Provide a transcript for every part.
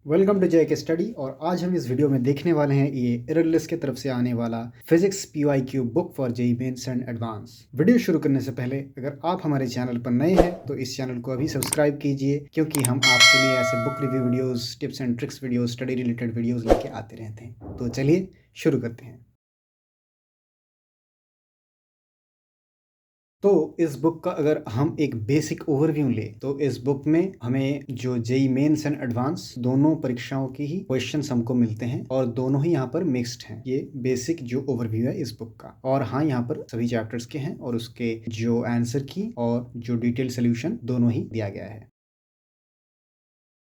Welcome to जे के study. और आज हम इस वीडियो में देखने वाले हैं ये एररलेस की तरफ से आने वाला physics PYQ book for JEE mains and advance. Video शुरू करने से पहले अगर आप हमारे चैनल पर नए हैं तो इस चैनल को अभी सब्सक्राइब कीजिए, क्योंकि हम आपके लिए ऐसे book review videos, tips and tricks videos, study related videos लेके आते रहते हैं। तो चलिए शुरू करते हैं। तो इस बुक का अगर हम एक बेसिक ओवरव्यू लें तो इस बुक में हमें जो जेईई मेंस एंड एडवांस दोनों परीक्षाओं की ही क्वेश्चंस हमको मिलते हैं और दोनों ही यहाँ पर मिक्स्ड हैं। ये बेसिक जो ओवरव्यू है इस बुक का। और हाँ, यहाँ पर सभी चैप्टर्स के हैं और उसके जो आंसर की और जो डिटेल सोल्यूशन दोनों ही दिया गया है।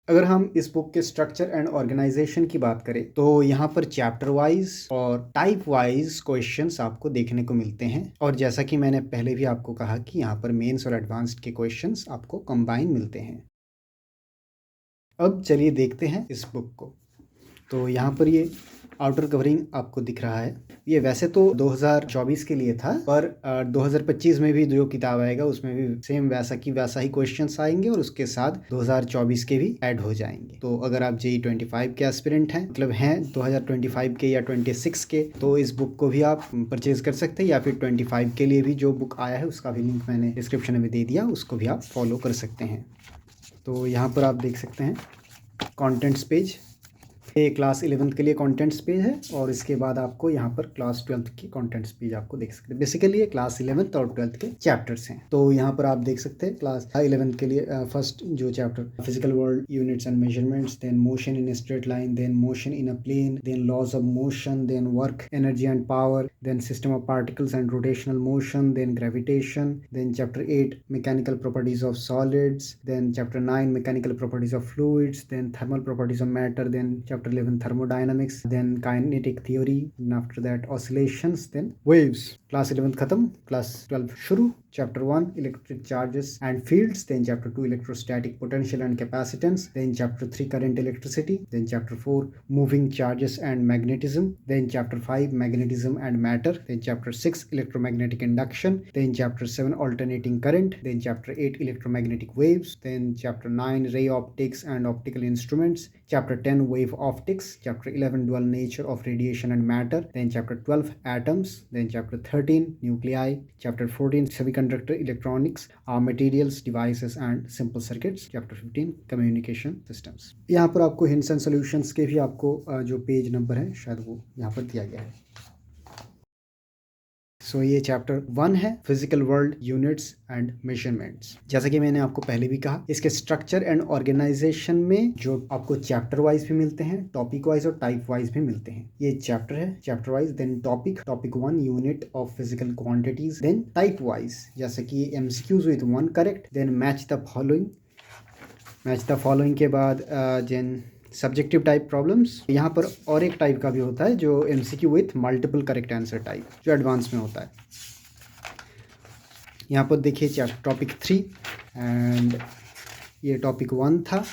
अगर हम इस बुक के स्ट्रक्चर एंड ऑर्गेनाइजेशन की बात करें तो यहाँ पर चैप्टर वाइज और टाइप वाइज क्वेश्चंस आपको देखने को मिलते हैं। और जैसा कि मैंने पहले भी आपको कहा कि यहाँ पर मेंस और एडवांस्ड के क्वेश्चंस आपको कंबाइन मिलते हैं। अब चलिए देखते हैं इस बुक को। तो यहाँ पर ये आउटर कवरिंग आपको दिख रहा है। ये वैसे तो 2024 के लिए था, पर 2025 में भी जो किताब आएगा उसमें भी सेम वैसा ही क्वेश्चंस आएंगे और उसके साथ 2024 के भी ऐड हो जाएंगे। तो अगर आप जेईई 25 के एस्पिरेंट हैं, मतलब हैं 2025 के या 26 के, तो इस बुक को भी आप परचेज कर सकते हैं, या फिर 25 के लिए भी जो बुक आया है उसका भी लिंक मैंने डिस्क्रिप्शन में दे दिया, उसको भी आप फॉलो कर सकते हैं। तो यहाँ पर आप देख सकते हैं कॉन्टेंट्स पेज। ये क्लास 11th के लिए कंटेंट्स पेज है और इसके बाद आपको यहाँ पर क्लास 12th की कंटेंट्स पेज आपको देख सकते हैं। बेसिकली ये क्लास 11th और 12th के चैप्टर्स हैं। तो यहाँ पर आप देख सकते हैं क्लास 11th के लिए फर्स्ट जो chapter physical world units and measurements, then motion in straight line, then motion in a plane, then laws of motion, then work, energy and power, then system of particles and rotational motion, then gravitation, then chapter 8 mechanical properties of solids, then chapter 9 mechanical properties of fluids, then thermal properties of matter, then chapter 11 thermodynamics, then kinetic theory, and after that oscillations, then waves. Class 11 खत्म, class 12 शुरू। chapter 1 electric charges and fields, then chapter 2 electrostatic potential and capacitance, then chapter 3 current electricity, then chapter 4 moving charges and magnetism, then chapter 5 magnetism and matter, then chapter 6 electromagnetic induction, then chapter 7 alternating current, then chapter 8 electromagnetic waves, then chapter 9 ray optics and optical instruments, chapter 10 wave optics, chapter 11 dual nature of radiation and matter, then chapter 12 atoms, then chapter 13 nuclei, chapter 14 semiconductor electronics, materials, devices and simple circuits, chapter 15 communication systems। यहाँ पर आपको hints and solutions के भी आपको जो page number है शायद वो यहाँ पर दिया गया है। सो ये चैप्टर 1 है physical world units and measurements. जैसा कि मैंने आपको पहले भी कहा, इसके स्ट्रक्चर एंड ऑर्गेनाइजेशन में जो आपको चैप्टर वाइज भी मिलते हैं, टॉपिक वाइज और टाइप वाइज भी मिलते हैं। ये चैप्टर है chapter wise, then topic 1 unit of physical quantities, then type wise जैसे कि MCQs with 1 correct, then match the following के बाद देन सब्जेक्टिव टाइप प्रॉब्लम्स। यहाँ पर और एक टाइप का भी होता है जो MCQ with multiple correct answer type, जो एडवांस में होता है। यहाँ पर देखिए टॉपिक 3 एंड ये टॉपिक 1 था,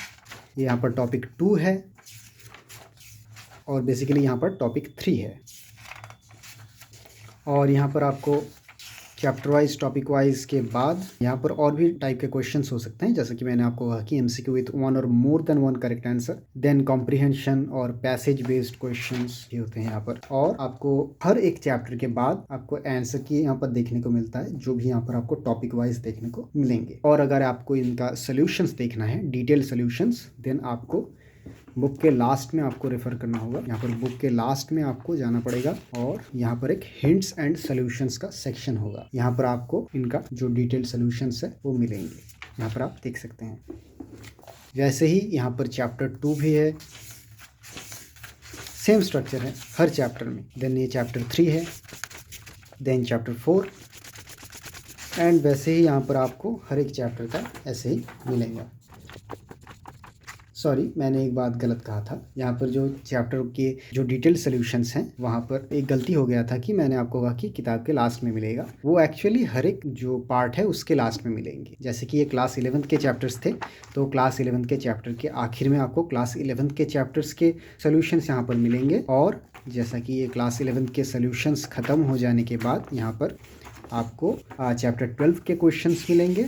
ये यहाँ पर टॉपिक 2 है और बेसिकली यहाँ पर टॉपिक 3 है। और यहाँ पर आपको चैप्टर वाइज टॉपिक वाइज के बाद यहाँ पर और भी टाइप के क्वेश्चंस हो सकते हैं, जैसे कि मैंने आपको कहा कि MCQ विथ 1 और more then 1 correct answer, then comprehension और पैसेज बेस्ड क्वेश्चंस भी होते हैं यहाँ पर। और आपको हर एक चैप्टर के बाद आपको आंसर की यहाँ पर देखने को मिलता है, जो भी यहाँ पर आपको टॉपिक वाइज देखने को मिलेंगे। और अगर आपको इनका सोल्यूशंस देखना है, डिटेल सोल्यूशंस, देन आपको बुक के लास्ट में आपको रेफर करना होगा। यहाँ पर बुक के लास्ट में आपको जाना पड़ेगा और यहाँ पर एक हिंट्स एंड सॉल्यूशंस का सेक्शन होगा। यहाँ पर आपको इनका जो डिटेल सॉल्यूशंस है वो मिलेंगे, यहाँ पर आप देख सकते हैं। वैसे ही यहाँ पर चैप्टर 2 भी है, सेम स्ट्रक्चर है हर चैप्टर में। देन ये चैप्टर 3 है, देन चैप्टर 4 एंड वैसे ही यहाँ पर आपको हर एक चैप्टर का ऐसे ही मिलेगा। सॉरी, मैंने एक बात गलत कहा था। यहाँ पर जो चैप्टर के जो डिटेल सॉल्यूशंस हैं वहाँ पर एक गलती हो गया था कि मैंने आपको कहा कि किताब के लास्ट में मिलेगा। वो एक्चुअली हर एक जो पार्ट है उसके लास्ट में मिलेंगे। जैसे कि ये क्लास 11th के चैप्टर्स थे, तो क्लास 11th के चैप्टर के आखिर में आपको क्लास 11th के चैप्टर्स के सोल्यूशंस यहाँ पर मिलेंगे। और जैसा कि ये क्लास 11th के सोल्यूशंस ख़त्म हो जाने के बाद यहाँ पर आपको चैप्टर 12 के क्वेश्चंस मिलेंगे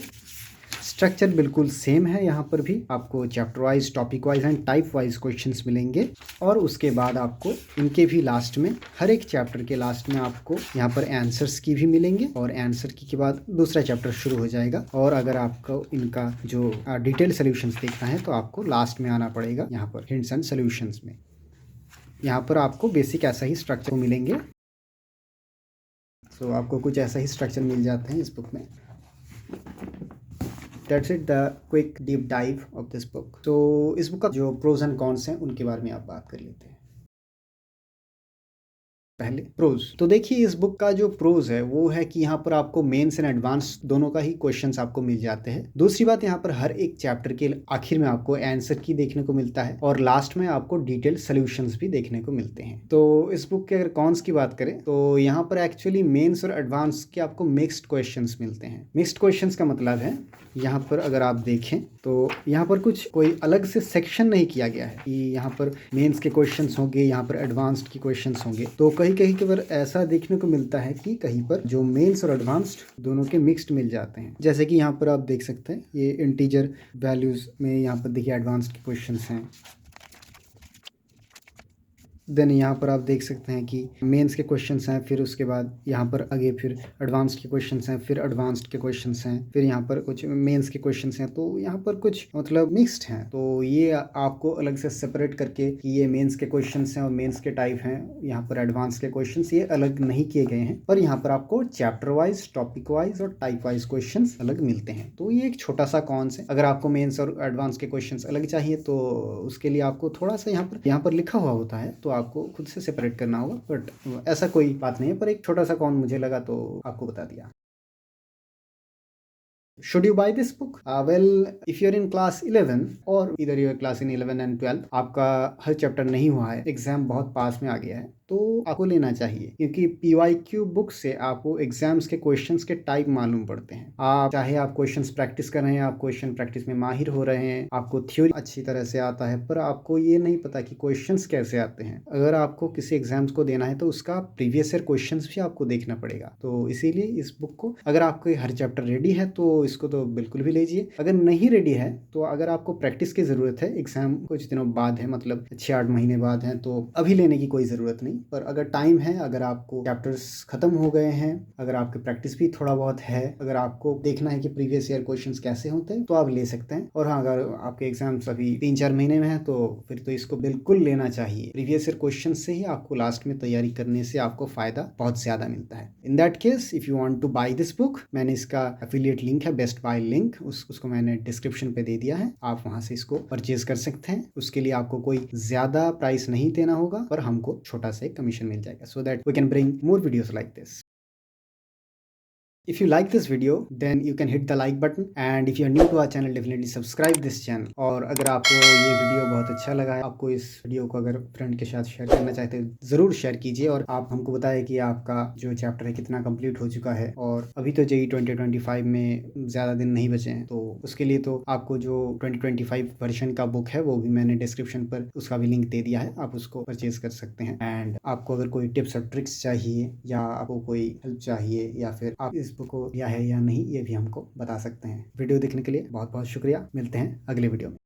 स्ट्रक्चर बिल्कुल सेम है, यहाँ पर भी आपको chapter wise, topic wise and type wise questions मिलेंगे। और उसके बाद आपको इनके भी लास्ट में, हर एक चैप्टर के लास्ट में आपको यहाँ पर आंसर्स की भी मिलेंगे, और आंसर की के बाद दूसरा चैप्टर शुरू हो जाएगा। और अगर आपको इनका जो डिटेल सोल्यूशंस देखना है तो आपको लास्ट में आना पड़ेगा, यहाँ पर हिंट्स एंड सोल्यूशंस में। यहाँ पर आपको बेसिक ऐसा ही स्ट्रक्चर मिलेंगे। सो आपको कुछ ऐसा ही स्ट्रक्चर मिल जाते हैं इस बुक में। That's it, the quick deep dive of this book. तो इस बुक का जो प्रोज एंड कॉन्स हैं उनके बारे में आप बात कर लेते हैं। पहले प्रोज, तो देखिए इस बुक का जो प्रोज है वो है कि यहाँ पर आपको मेंस एंड एडवांस दोनों का ही क्वेश्चंस आपको मिल जाते हैं। दूसरी बात, यहाँ पर हर एक चैप्टर के आखिर में आपको आंसर की देखने को मिलता है, और लास्ट में आपको डिटेल सोल्यूशंस भी देखने को मिलते हैं। तो इस बुक के अगर कॉन्स की बात करें तो यहाँ पर एक्चुअली मेंस और एडवांस के आपको मिक्स्ड क्वेश्चंस मिलते हैं। मिक्स्ड क्वेश्चंस का मतलब है, यहाँ पर अगर आप देखें तो यहाँ पर कुछ कोई अलग से सेक्शन नहीं किया गया है कि यहाँ पर मेंस के क्वेश्चंस होंगे, यहाँ पर एडवांस्ड के क्वेश्चंस होंगे। तो कहीं कहीं के बार ऐसा देखने को मिलता है कि कहीं पर जो मेंस और एडवांस्ड दोनों के मिक्स्ड मिल जाते हैं। जैसे कि यहाँ पर आप देख सकते हैं, ये इंटीजर वैल्यूज में यहाँ पर देखिए एडवांस्ड के क्वेश्चंस हैं। देन यहाँ पर आप देख सकते हैं कि मेंस के क्वेश्चंस हैं, फिर उसके बाद यहाँ पर आगे फिर एडवांस्ड के क्वेश्चंस हैं, फिर एडवांस्ड के क्वेश्चंस हैं, फिर यहाँ पर कुछ मेंस के क्वेश्चंस हैं। तो यहाँ पर कुछ मतलब मिक्स्ड हैं। तो ये आपको अलग से सेपरेट करके कि ये मेंस के क्वेश्चंस हैं और मेंस के टाइप हैं, यहाँ पर एडवांस के क्वेश्चंस, ये अलग नहीं किए गए हैं। पर यहाँ पर आपको चैप्टर वाइज, टॉपिक वाइज और टाइप वाइज क्वेश्चन अलग मिलते हैं। तो ये एक छोटा सा कॉन्स है। अगर आपको मेंस और एडवांस के क्वेश्चन अलग चाहिए तो उसके लिए आपको थोड़ा सा यहाँ पर लिखा हुआ होता है, तो आपको खुद से सेपरेट करना होगा। बट ऐसा कोई बात नहीं है, पर एक छोटा सा कॉन मुझे लगा तो आपको बता दिया। Should you buy this book? Well, if you're in class 11 or either you're class in 11 and 12, आपका हर चैप्टर नहीं हुआ है, एग्जाम बहुत पास में आ गया है, तो आपको लेना चाहिए, क्योंकि PYQ बुक से आपको एग्जाम्स के क्वेश्चंस के टाइप मालूम पड़ते हैं। आप चाहे आप क्वेश्चंस प्रैक्टिस कर रहे हैं, आप क्वेश्चन प्रैक्टिस में माहिर हो रहे हैं, आपको थ्योरी अच्छी तरह से आता है, पर आपको ये नहीं पता कि क्वेश्चंस कैसे आते हैं। अगर आपको किसी एग्जाम्स को देना है तो उसका प्रीवियस ईयर क्वेश्चंस भी आपको देखना पड़ेगा। तो इसीलिए इस बुक को, अगर आपके हर चैप्टर रेडी है तो इसको तो बिल्कुल भी लीजिए। अगर नहीं रेडी है तो अगर आपको प्रैक्टिस की ज़रूरत है, एग्जाम कुछ दिनों बाद है, मतलब 6-8 महीने बाद है, तो अभी लेने की कोई ज़रूरत नहीं। पर अगर टाइम है, अगर आपको चैप्टर्स खत्म हो गए हैं, अगर आपकी प्रैक्टिस भी थोड़ा बहुत है, अगर आपको देखना है कि प्रीवियस ईयर क्वेश्चंस कैसे होते हैं, तो आप ले सकते हैं। और हाँ, अगर आपके एग्जाम्स अभी 3-4 महीने में है तो फिर तो इसको बिल्कुल लेना चाहिए। प्रीवियस ईयर क्वेश्चन से ही आपको लास्ट में तैयारी करने से आपको फायदा बहुत ज्यादा मिलता है। In that case, if you want to buy this book, मैंने इसका एफिलिएट लिंक है, बेस्ट बाय लिंक, उसको मैंने डिस्क्रिप्शन पे दे दिया है। आप वहां से इसको परचेज कर सकते हैं। उसके लिए आपको कोई ज्यादा प्राइस नहीं देना होगा, पर हमको छोटा सा कमीशन मिल जाएगा, so that we can bring more videos like this. If you like this video, then you can hit the like button, and if you are new to our channel, definitely subscribe this channel. और अगर आपको ये video बहुत अच्छा लगा है, आपको इस वीडियो को अगर फ्रेंड के साथ शेयर करना चाहते हैं, ज़रूर शेयर कीजिए। और आप हमको बताएं कि आपका जो चैप्टर है कितना कंप्लीट हो चुका है। और अभी तो JEE 2025 में ज़्यादा दिन नहीं बचे हैं, तो उसके लिए तो आपको जो 2025 वर्जन का बुक है वो भी मैंने डिस्क्रिप्शन पर उसका भी लिंक दे दिया है, आप उसको परचेज कर सकते हैं। एंड आपको अगर कोई टिप्स और ट्रिक्स चाहिए, या आपको कोई हेल्प चाहिए, या फिर आप इस बुक को लिया है या नहीं, ये भी हमको बता सकते हैं। वीडियो देखने के लिए बहुत बहुत शुक्रिया। मिलते हैं अगले वीडियो में।